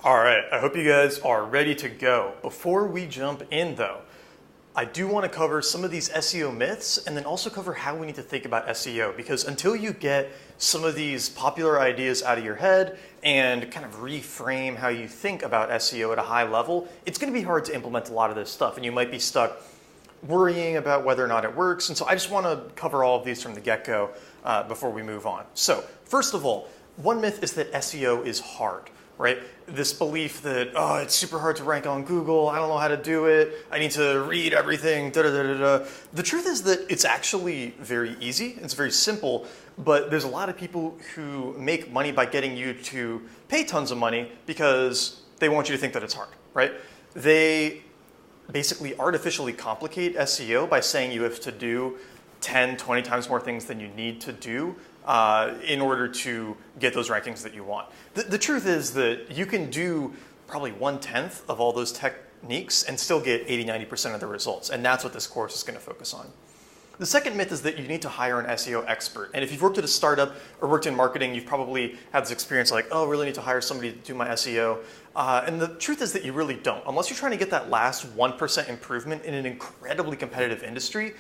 All right, I hope you guys are ready to go. Before we jump in though, I do want to cover some of these SEO myths and then also cover how we need to think about SEO, because until you get some of these popular ideas out of your head and kind of reframe how you think about SEO at a high level, it's going to be hard to implement a lot of this stuff and you might be stuck worrying about whether or not it works. And so I just want to cover all of these from the get-go before we move on. So first of all, one myth is that SEO is hard. Right? This belief that, oh, it's super hard to rank on Google, I don't know how to do it, I need to read everything, da da da da da. The truth is that it's actually very easy, it's very simple, but there's a lot of people who make money by getting you to pay tons of money because they want you to think that it's hard, right? They basically artificially complicate SEO by saying you have to do 10, 20 times more things than you need to do in order to get those rankings that you want. The truth is that you can do probably 1/10 of all those techniques and still get 80-90% of the results, and that's what this course is going to focus on. The second myth is that you need to hire an SEO expert. And if you've worked at a startup or worked in marketing, you've probably had this experience like, oh, I really need to hire somebody to do my SEO. And the truth is that you really don't. Unless you're trying to get that last 1% improvement in an incredibly competitive industry,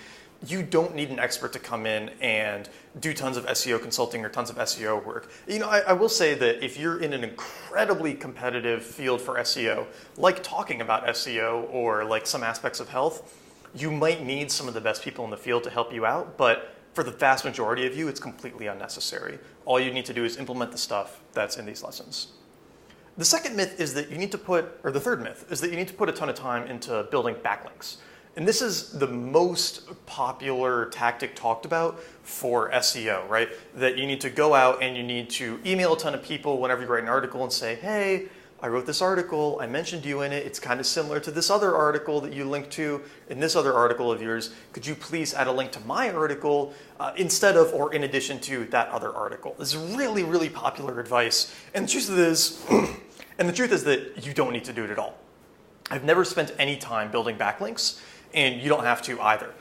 you don't need an expert to come in and do tons of SEO consulting or tons of SEO work. You know, I will say that if you're in an incredibly competitive field for SEO, like talking about SEO or like some aspects of health, you might need some of the best people in the field to help you out, but for the vast majority of you, it's completely unnecessary. All you need to do is implement the stuff that's in these lessons. The second myth is that you need to put, or the third myth, is that you need to put a ton of time into building backlinks. And this is the most popular tactic talked about for SEO, right? That you need to go out and you need to email a ton of people whenever you write an article and say, hey, I wrote this article, I mentioned you in it, it's kind of similar to this other article that you linked to in this other article of yours. Could you please add a link to my article instead of or in addition to that other article? This is really, really popular advice. And the truth is that you don't need to do it at all. I've never spent any time building backlinks, and you don't have to either.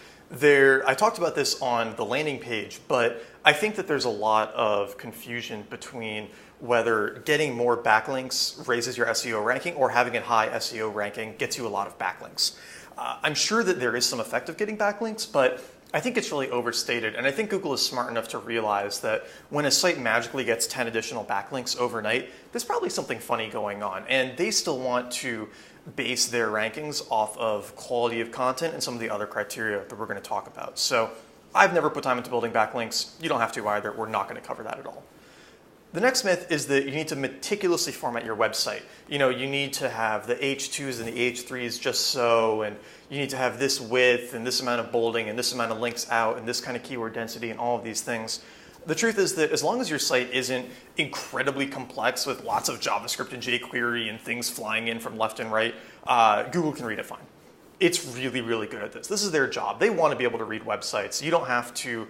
I talked about this on the landing page, but I think that there's a lot of confusion between whether getting more backlinks raises your SEO ranking or having a high SEO ranking gets you a lot of backlinks. I'm sure that there is some effect of getting backlinks, but I think it's really overstated. And I think Google is smart enough to realize that when a site magically gets 10 additional backlinks overnight, there's probably something funny going on. And they still want to base their rankings off of quality of content and some of the other criteria that we're going to talk about. So I've never put time into building backlinks. You don't have to either. We're not going to cover that at all. The next myth is that you need to meticulously format your website. You know, you need to have the H2s and the H3s just so, and you need to have this width and this amount of bolding and this amount of links out and this kind of keyword density and all of these things. The truth is that as long as your site isn't incredibly complex with lots of JavaScript and jQuery and things flying in from left and right, Google can read it fine. It's really, really good at this. This is their job. They want to be able to read websites. You don't have to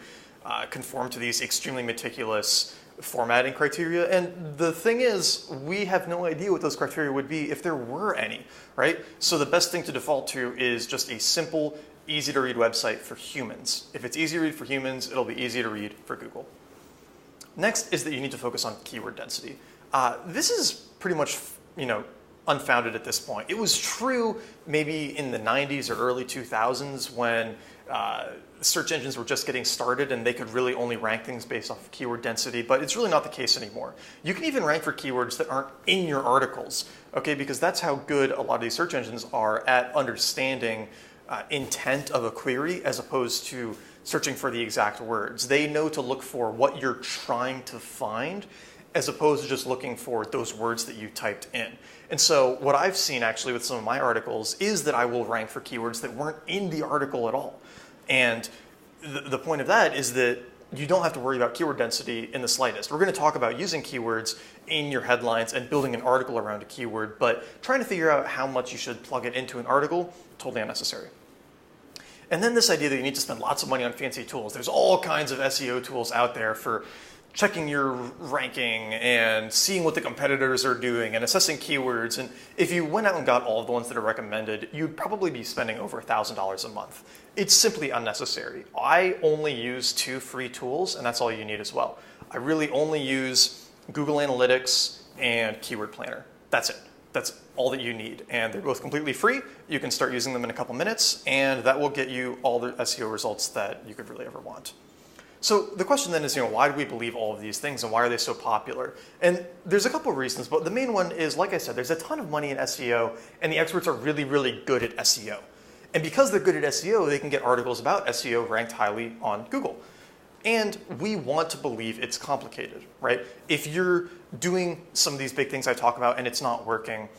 conform to these extremely meticulous formatting criteria. And the thing is, we have no idea what those criteria would be if there were any, right? So the best thing to default to is just a simple, easy to read website for humans. If it's easy to read for humans, it'll be easy to read for Google. Next is that you need to focus on keyword density. This is pretty much, unfounded at this point. It was true maybe in the 90s or early 2000s when search engines were just getting started and they could really only rank things based off of keyword density, but it's really not the case anymore. You can even rank for keywords that aren't in your articles, okay? Because that's how good a lot of these search engines are at understanding intent of a query as opposed to searching for the exact words. They know to look for what you're trying to find as opposed to just looking for those words that you typed in. And so what I've seen actually with some of my articles is that I will rank for keywords that weren't in the article at all. And the point of that is that you don't have to worry about keyword density in the slightest. We're going to talk about using keywords in your headlines and building an article around a keyword, but trying to figure out how much you should plug it into an article, totally unnecessary. And then this idea that you need to spend lots of money on fancy tools. There's all kinds of SEO tools out there for checking your ranking and seeing what the competitors are doing and assessing keywords. And if you went out and got all of the ones that are recommended, you'd probably be spending over $1,000 a month. It's simply unnecessary. I only use 2 free tools, and that's all you need as well. I really only use Google Analytics and Keyword Planner. That's it. That's all that you need. And they're both completely free. You can start using them in a couple minutes, and that will get you all the SEO results that you could really ever want. So the question then is, why do we believe all of these things and why are they so popular? And there's a couple of reasons, but the main one is, like I said, there's a ton of money in SEO and the experts are really, really good at SEO. And because they're good at SEO, they can get articles about SEO ranked highly on Google. And we want to believe it's complicated, right? If you're doing some of these big things I talk about and it's not working,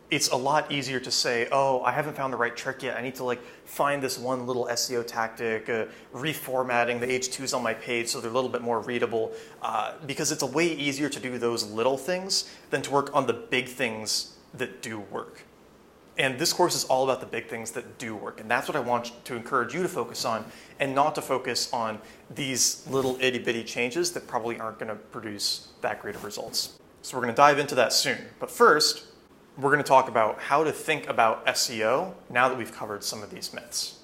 it's a lot easier to say, oh, I haven't found the right trick yet. I need to find this one little SEO tactic, reformatting the H2s on my page so they're a little bit more readable, because it's a way easier to do those little things than to work on the big things that do work. And this course is all about the big things that do work. And that's what I want to encourage you to focus on, and not to focus on these little itty bitty changes that probably aren't going to produce that great of results. So we're going to dive into that soon. But first, we're going to talk about how to think about SEO now that we've covered some of these myths.